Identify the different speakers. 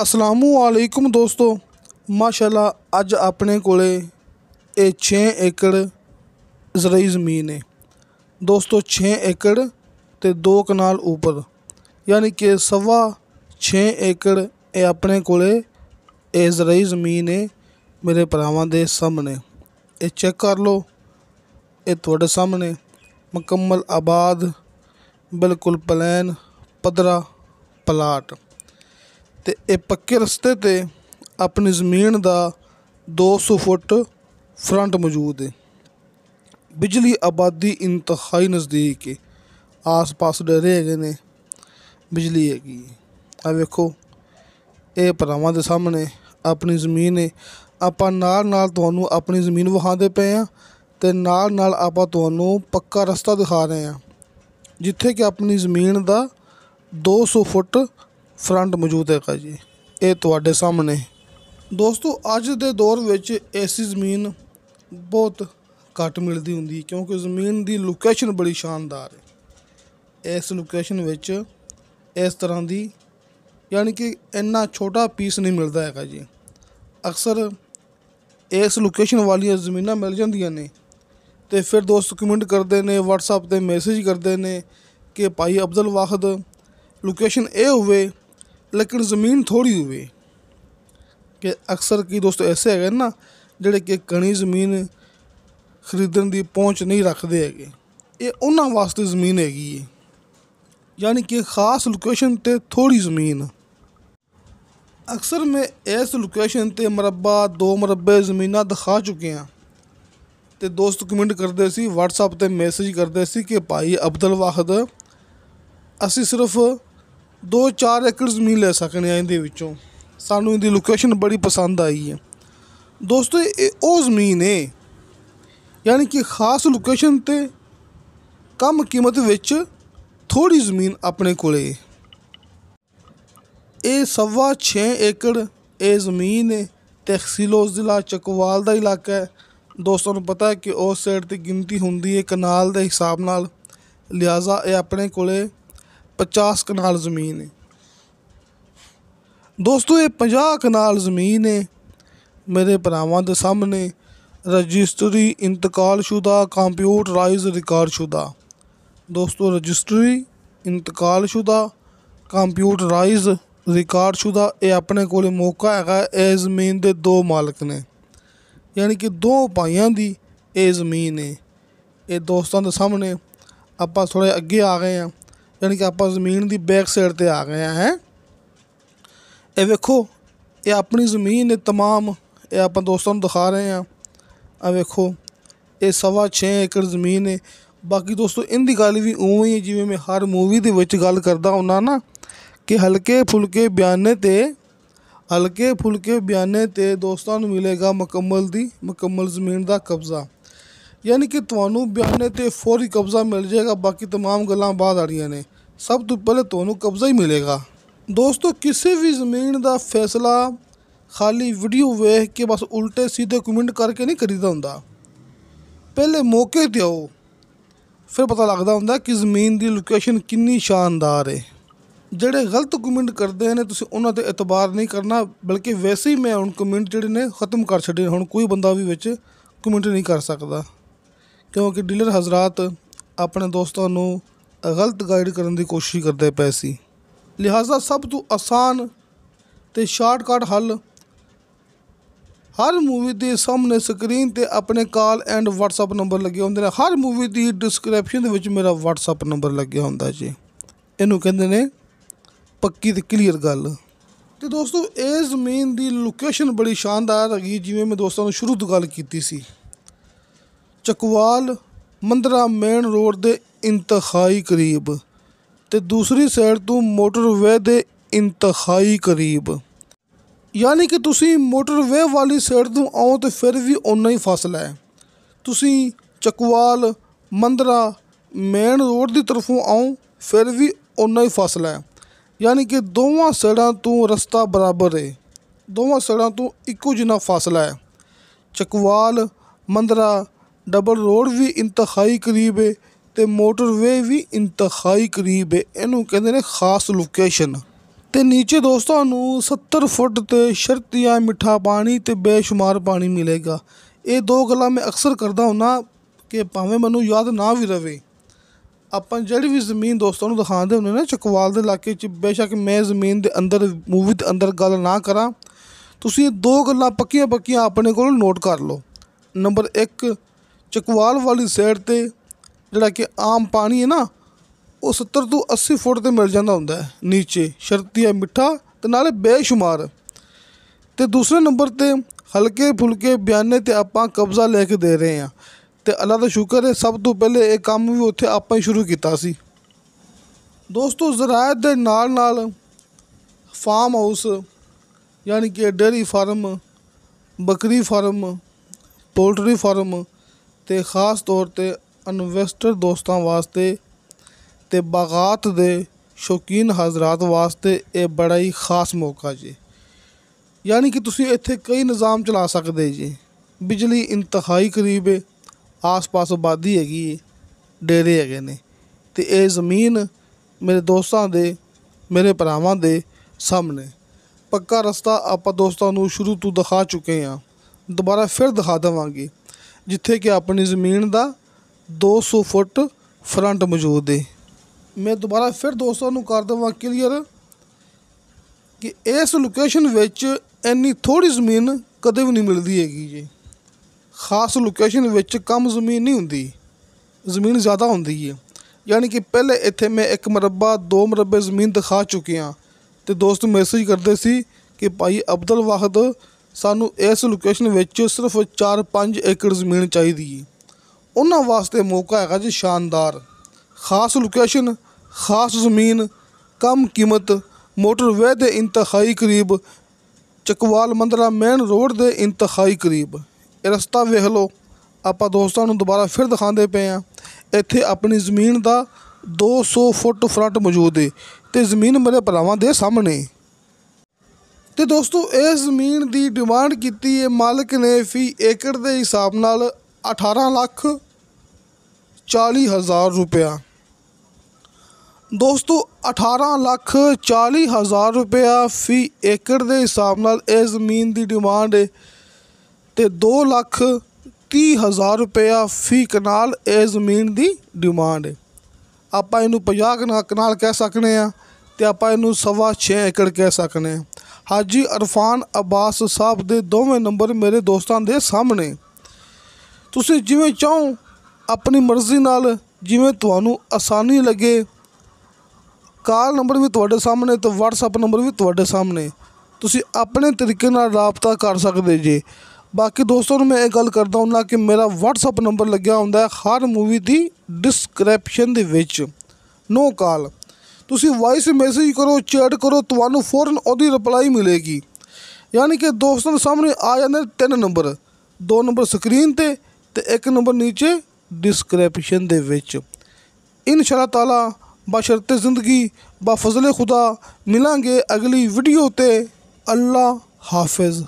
Speaker 1: असलामुअलैकुम दोस्तों, माशाल्लाह अज अपने कोले 6 एकड़ ज़राई ज़मीन है दोस्तों। 6 एकड़ ते 2 कनाल ऊपर यानी कि 6.25 एकड़ ये अपने कोले ज़राई ज़मीन है मेरे भरावां दे सामने। ये चेक कर लो, ये तुहाडे सामने मुकम्मल आबाद बिल्कुल प्लैन पद्धरा प्लाट ते ये पक्के रस्ते ते अपनी ज़मीन दा 200 फुट फ्रंट मौजूद है। बिजली आबादी इंतहाई नज़दीक है, आस पास डेरे हैगे ने, बिजली हैगी। आ वेखो ये भरावां दे सामने अपनी ज़मीन है। आपां नाल नाल तुहानूं अपनी ज़मीन विखांदे पे हां ते नाल नाल आपां तुहानूं पक्का रस्ता दिखा रहे हैं जिथे कि अपनी ज़मीन दा 200 फुट फ्रंट मौजूद है जी। ये तुहाडे सामने दोस्तों अज दे दौर विच ऐसी ज़मीन बहुत घट मिलती हुंदी क्योंकि ज़मीन की लोकेशन बड़ी शानदार है। इस लोकेशन विच इस तरह की यानी कि इन्ना छोटा पीस नहीं मिलता है जी। अक्सर इस लोकेशन वाली ज़मीनां मिल जांदियां ने ते फिर दोस्त कमेंट करते हैं, व्हाट्सएप ते मैसेज करते हैं कि भाई अफजल वाहिद लोकेशन ये हुए लेकिन ज़मीन थोड़ी हुए। कि अक्सर की दोस्त ऐसे है ना जिहड़े कि घनी ज़मीन खरीदण की पहुँच नहीं रखते है, ये उन्हां वास्ते ज़मीन हैगी है यानी कि खास लोकेशन ते थोड़ी ज़मीन। अक्सर मैं इस लोकेशन ते मरबा 2 मरबे ज़मीनां दिखा चुके हैं तो दोस्त कमेंट करते सी, व्हाट्सएप ते मैसेज करते सी कि भाई अब्दुल वाहिद असी सिर्फ 2-4 एकड़ ज़मीन ले सकने हैं, इहदे विचों सानूं इहदी लोकेशन बड़ी पसंद आई है। दोस्तों ये वो ज़मीन है यानी कि खास लोकेशन ते कम कीमत विच थोड़ी ज़मीन अपने कोले। ये 6.25 एकड़ ये ज़मीन है, तहसीलो ज़िला चकवाल का इलाका है। दोस्तों नूं पता है कि उस साइड की गिनती होंदी है कनाल के हिसाब नाल, लिहाजा ये अपने कोले 50 कनाल ज़मीन है। दोस्तों ये 50 कनाल ज़मीन है मेरे भरावां दे सामने रजिस्ट्री इंतकालशुदा कंप्यूटराइज रिकॉर्डशुदा। दोस्तों रजिस्ट्री इंतकालशुदा कंप्यूटराइज रिकॉर्डशुदा ये अपने कोले मौका है। इस ज़मीन के 2 मालक ने यानी कि 2 भाइयों की ये ज़मीन है। ये दोस्तों के सामने आपां थोड़े अगे आ गए हैं यानी कि आपां ज़मीन की बैक साइड ते आ गए हैं। ये वेखो ये अपनी ज़मीन है तमाम, ये आपां दोस्तों दिखा रहे हैं। आ वेखो ये 6.25 एकड़ ज़मीन है। बाकी दोस्तों इनकी गल भी उवें ही जिवें मैं हर मूवी दे विच गल करदा हुंदा ना कि हल्के फुल्के बयाने ते दोस्तों नूं मिलेगा मुकम्मल ज़मीन का कब्ज़ा। यानी कि तुहानूं बयाने ते फौरी कब्ज़ा मिल जाएगा, बाकी तमाम गल्लां बाद आड़ियां ने। सब तो पहले तुहानूं कब्ज़ा ही मिलेगा। दोस्तों किसी भी ज़मीन का फैसला खाली वीडियो वेख के बस उल्टे सीधे कमेंट करके नहीं करीदा हुंदा। पहले मौके ते आओ, फिर पता लगता हुंदा कि ज़मीन की लोकेशन कितनी शानदार है। ਜਿਹੜੇ गलत कमेंट करते हैं तुसीं उन्हां ते एतबार नहीं करना, बल्कि वैसे ही मैं हुण कमेंट जिहड़े ने ख़त्म कर छड्डे। हुण कोई बंदा भी विच कमेंट नहीं कर सकदा क्योंकि डीलर हज़रात अपने दोस्तों नूं गलत गाइड करने की कोशिश करते पे सी। लिहाजा सब तो आसान ते शार्टकट हल हर मूवी के सामने स्क्रीन ते अपने कॉल एंड व्हाट्सएप नंबर लगे होंदे ने। हर मूवी की डिस्क्रिप्शन दे विच मेरा व्हाट्सएप नंबर लगे होंदा जी। इनू कहंदे ने पक्की ते क्लीयर गल। तो दोस्तों ये ज़मीन की लोकेशन बड़ी शानदार हैगी, जिवें मैं दोस्तों ने शुरू तो गल कीती सी। चकवाल मंदरा मेन रोड के इंतहाई करीब ते दूसरी साइड तो मोटरवे के इंतहाई करीब। यानी कि तुसीं मोटरवे वाली साइड तो आओ तो फिर भी उन्ना ही फासला है। तुसीं चकवाल मंदरा मेन रोड की तरफों आओ फिर भी उन्ना ही फासला है। यानी कि दोवां साइडां तो रस्ता बराबर है, दोवां साइडां तो इक्को जिन्ना फासला है। चकवाल मंदरा डबल रोड भी इंतहाई करीब है तो मोटरवे भी इंतहाई करीब है। इनू कहंदे ने खास लोकेशन। ਤੇ ਨੀਚੇ ਦੋਸਤਾਂ ਨੂੰ 70 ਫੁੱਟ ਤੇ ਸ਼ਰਤੀਆ ਮਿੱਠਾ ਪਾਣੀ ਤੇ ਬੇਸ਼ੁਮਾਰ ਪਾਣੀ ਮਿਲੇਗਾ। ਇਹ ਦੋ ਗੱਲਾਂ ਮੈਂ ਅਕਸਰ ਕਰਦਾ ਹੁੰਨਾ ਕਿ ਭਾਵੇਂ ਮੈਨੂੰ ਯਾਦ ਨਾ ਵੀ ਰਵੇ, ਆਪਾਂ ਜਿਹੜੀ ਵੀ ਜ਼ਮੀਨ ਦੋਸਤਾਂ ਨੂੰ ਦਿਖਾਉਂਦੇ ਹੁੰਦੇ ਨਾ ਚਕਵਾਲ ਦੇ ਇਲਾਕੇ 'ਚ, ਬੇਸ਼ੱਕ ਮੈਂ ਜ਼ਮੀਨ ਦੇ ਅੰਦਰ ਮੂਵੀ ਦੇ ਅੰਦਰ ਗੱਲ ਨਾ ਕਰਾਂ, ਤੁਸੀਂ ਇਹ ਦੋ ਗੱਲਾਂ ਪੱਕੀਆਂ ਪੱਕੀਆਂ ਆਪਣੇ ਕੋਲ ਨੋਟ ਕਰ ਲਓ। ਨੰਬਰ 1, ਚਕਵਾਲ ਵਾਲੀ ਸਾਈਡ 'ਤੇ ਜਿਹੜਾ ਕਿ ਆਮ ਪਾਣੀ ਹੈ ਨਾ, ਉਹ 70 ਤੋਂ 80 ਫੁੱਟ 'ਤੇ ਮਿਲ ਜਾਂਦਾ ਹੁੰਦਾ ਹੈ ਨੀਚੇ, ਸ਼ਰਤੀਆ ਮਿੱਠਾ ਅਤੇ ਨਾਲੇ ਬੇਸ਼ੁਮਾਰ। ਅਤੇ ਦੂਸਰੇ ਨੰਬਰ 'ਤੇ ਹਲਕੇ ਫੁਲਕੇ ਬਿਆਨੇ 'ਤੇ ਆਪਾਂ ਕਬਜ਼ਾ ਲੈ ਕੇ ਦੇ ਰਹੇ ਹਾਂ, ਅਤੇ ਅੱਲਾ ਦਾ ਸ਼ੁਕਰ ਹੈ ਸਭ ਤੋਂ ਪਹਿਲੇ ਇਹ ਕੰਮ ਵੀ ਉੱਥੇ ਆਪਾਂ ਹੀ ਸ਼ੁਰੂ ਕੀਤਾ ਸੀ। ਦੋਸਤੋ ਜ਼ਰਾਇਤ ਦੇ ਨਾਲ ਨਾਲ ਫਾਰਮ ਹਾਊਸ ਯਾਨੀ ਕਿ ਡੇਅਰੀ ਫਾਰਮ, ਬੱਕਰੀ ਫਾਰਮ, ਪੋਲਟਰੀ ਫਾਰਮ ਅਤੇ ਖ਼ਾਸ ਤੌਰ 'ਤੇ ਇਨਵੈਸਟਰ ਦੋਸਤਾਂ ਵਾਸਤੇ ਅਤੇ ਬਾਗਾਤ ਦੇ ਸ਼ੌਕੀਨ ਹਜ਼ਰਾਤ ਵਾਸਤੇ ਇਹ ਬੜਾ ਹੀ ਖ਼ਾਸ ਮੌਕਾ ਜੀ। ਯਾਨੀ ਕਿ ਤੁਸੀਂ ਇੱਥੇ ਕਈ ਨਿਜ਼ਾਮ ਚਲਾ ਸਕਦੇ ਜੀ। ਬਿਜਲੀ ਇੰਤਹਾਈ ਕਰੀਬ ਹੈ, ਆਸ ਪਾਸ ਆਬਾਦੀ ਹੈਗੀ ਹੈ, ਡੇਰੇ ਹੈਗੇ ਨੇ, ਅਤੇ ਇਹ ਜ਼ਮੀਨ ਮੇਰੇ ਦੋਸਤਾਂ ਦੇ, ਮੇਰੇ ਭਰਾਵਾਂ ਦੇ ਸਾਹਮਣੇ ਪੱਕਾ ਰਸਤਾ ਆਪਾਂ ਦੋਸਤਾਂ ਨੂੰ ਸ਼ੁਰੂ ਤੋਂ ਦਿਖਾ ਚੁੱਕੇ ਹਾਂ, ਦੁਬਾਰਾ ਫਿਰ ਦਿਖਾ ਦੇਵਾਂਗੇ, ਜਿੱਥੇ ਕਿ ਆਪਣੀ ਜ਼ਮੀਨ ਦਾ 200 ਫੁੱਟ ਫਰੰਟ ਮੌਜੂਦ ਹੈ। ਮੈਂ ਦੁਬਾਰਾ ਫਿਰ ਦੋਸਤਾਂ ਨੂੰ ਕਰ ਦੇਵਾਂ ਕਲੀਅਰ ਕਿ ਇਸ ਲੋਕੇਸ਼ਨ ਵਿੱਚ ਇੰਨੀ ਥੋੜ੍ਹੀ ਜ਼ਮੀਨ ਕਦੇ ਵੀ ਨਹੀਂ ਮਿਲਦੀ ਹੈਗੀ ਜੀ। ਖ਼ਾਸ ਲੋਕੇਸ਼ਨ ਵਿੱਚ ਕਮ ਜ਼ਮੀਨ ਨਹੀਂ ਹੁੰਦੀ, ਜ਼ਮੀਨ ਜ਼ਿਆਦਾ ਹੁੰਦੀ ਹੈ। ਯਾਨੀ ਕਿ ਪਹਿਲੇ ਇੱਥੇ ਮੈਂ 1 ਮਰਬਾ 2 ਮਰਬੇ ਜ਼ਮੀਨ ਦਿਖਾ ਚੁੱਕਿਆ, ਅਤੇ ਦੋਸਤ ਮੈਸੇਜ ਕਰਦੇ ਸੀ ਕਿ ਭਾਈ ਅਬਦੁਲ ਵਾਹਦ ਸਾਨੂੰ ਇਸ ਲੋਕੇਸ਼ਨ ਵਿੱਚ ਸਿਰਫ 4-5 ਏਕੜ ਜ਼ਮੀਨ ਚਾਹੀਦੀ ਹੈ। ਉਹਨਾਂ ਵਾਸਤੇ ਮੌਕਾ ਹੈਗਾ ਜੀ ਸ਼ਾਨਦਾਰ, ਖ਼ਾਸ ਲੋਕੇਸ਼ਨ, ਖ਼ਾਸ ਜ਼ਮੀਨ, ਕਮ ਕੀਮਤ, ਮੋਟਰਵੇ ਦੇ ਇੰਤਹਾਈ ਕਰੀਬ, ਚਕਵਾਲ ਮੰਦਰਾ ਮੇਨ ਰੋਡ ਦੇ ਇੰਤਹਾਈ ਕਰੀਬ। ਇਹ ਰਸਤਾ ਵੇਖ ਲਓ, ਆਪਾਂ ਦੋਸਤਾਂ ਨੂੰ ਦੁਬਾਰਾ ਫਿਰ ਦਿਖਾਉਂਦੇ ਪਏ ਹਾਂ। ਇੱਥੇ ਆਪਣੀ ਜ਼ਮੀਨ ਦਾ 200 ਫੁੱਟ ਫਰੰਟ ਮੌਜੂਦ ਹੈ, ਅਤੇ ਜ਼ਮੀਨ ਮੇਰੇ ਭਰਾਵਾਂ ਦੇ ਸਾਹਮਣੇ। ਅਤੇ ਦੋਸਤੋ ਇਸ ਜ਼ਮੀਨ ਦੀ ਡਿਮਾਂਡ ਕੀਤੀ ਹੈ ਮਾਲਕ ਨੇ ਫੀ ਏਕੜ ਦੇ ਹਿਸਾਬ ਨਾਲ 18,40,000 ਰੁਪਇਆ। ਦੋਸਤੋ 18,40,000 ਰੁਪਇਆ ਫੀ ਏਕੜ ਦੇ ਹਿਸਾਬ ਨਾਲ ਇਹ ਜ਼ਮੀਨ ਦੀ ਡਿਮਾਂਡ ਹੈ, ਅਤੇ 2,30,000 ਰੁਪਇਆ ਫੀ ਕਨਾਲ ਇਹ ਜ਼ਮੀਨ ਦੀ ਡਿਮਾਂਡ ਹੈ। ਆਪਾਂ ਇਹਨੂੰ 50 ਕਨਾਲ ਕਹਿ ਸਕਦੇ ਹਾਂ, ਅਤੇ ਆਪਾਂ ਇਹਨੂੰ 6.25 ਏਕੜ ਕਹਿ ਸਕਦੇ ਹਾਂ। ਹਾਜੀ ਅਰਫਾਨ ਅਬਾਸ ਸਾਹਿਬ ਦੇ ਦੋਵੇਂ ਨੰਬਰ ਮੇਰੇ ਦੋਸਤਾਂ ਦੇ ਸਾਹਮਣੇ। ਤੁਸੀਂ ਜਿਵੇਂ ਚਾਹੋ ਆਪਣੀ ਮਰਜ਼ੀ ਨਾਲ, ਜਿਵੇਂ ਤੁਹਾਨੂੰ ਆਸਾਨੀ ਲੱਗੇ, ਕਾਲ ਨੰਬਰ ਵੀ ਤੁਹਾਡੇ ਸਾਹਮਣੇ ਅਤੇ ਵਟਸਐਪ ਨੰਬਰ ਵੀ ਤੁਹਾਡੇ ਸਾਹਮਣੇ, ਤੁਸੀਂ ਆਪਣੇ ਤਰੀਕੇ ਨਾਲ ਰਾਬਤਾ ਕਰ ਸਕਦੇ ਜੇ। ਬਾਕੀ ਦੋਸਤਾਂ ਨੂੰ ਮੈਂ ਇਹ ਗੱਲ ਕਰਦਾ ਹੁੰਦਾ ਕਿ ਮੇਰਾ ਵਟਸਐਪ ਨੰਬਰ ਲੱਗਿਆ ਹੁੰਦਾ ਹਰ ਮੂਵੀ ਦੀ ਡਿਸਕ੍ਰਿਪਸ਼ਨ ਦੇ ਵਿੱਚ। ਨੋ ਕਾਲ, ਤੁਸੀਂ ਵਾਇਸ ਮੈਸੇਜ ਕਰੋ, ਚੈਟ ਕਰੋ, ਤੁਹਾਨੂੰ ਫੌਰਨ ਉਹਦੀ ਰਿਪਲਾਈ ਮਿਲੇਗੀ। ਯਾਨੀ ਕਿ ਦੋਸਤਾਂ ਦੇ ਸਾਹਮਣੇ ਆ ਜਾਂਦੇ 3 ਨੰਬਰ, 2 ਨੰਬਰ ਸਕਰੀਨ 'ਤੇ ਅਤੇ 1 ਨੰਬਰ ਨੀਚੇ ਡਿਸਕ੍ਰਿਪਸ਼ਨ ਦੇ ਵਿੱਚ। ਇਨਸ਼ਾ ਅੱਲਾਹ ਤਾਲਾ ਬਸ਼ਰਤੇ ਜ਼ਿੰਦਗੀ ਬਾ ਫਜ਼ਲ ਖੁਦਾ ਮਿਲਾਂਗੇ ਅਗਲੀ ਵੀਡੀਓ 'ਤੇ। ਅੱਲਾ ਹਾਫਿਜ਼।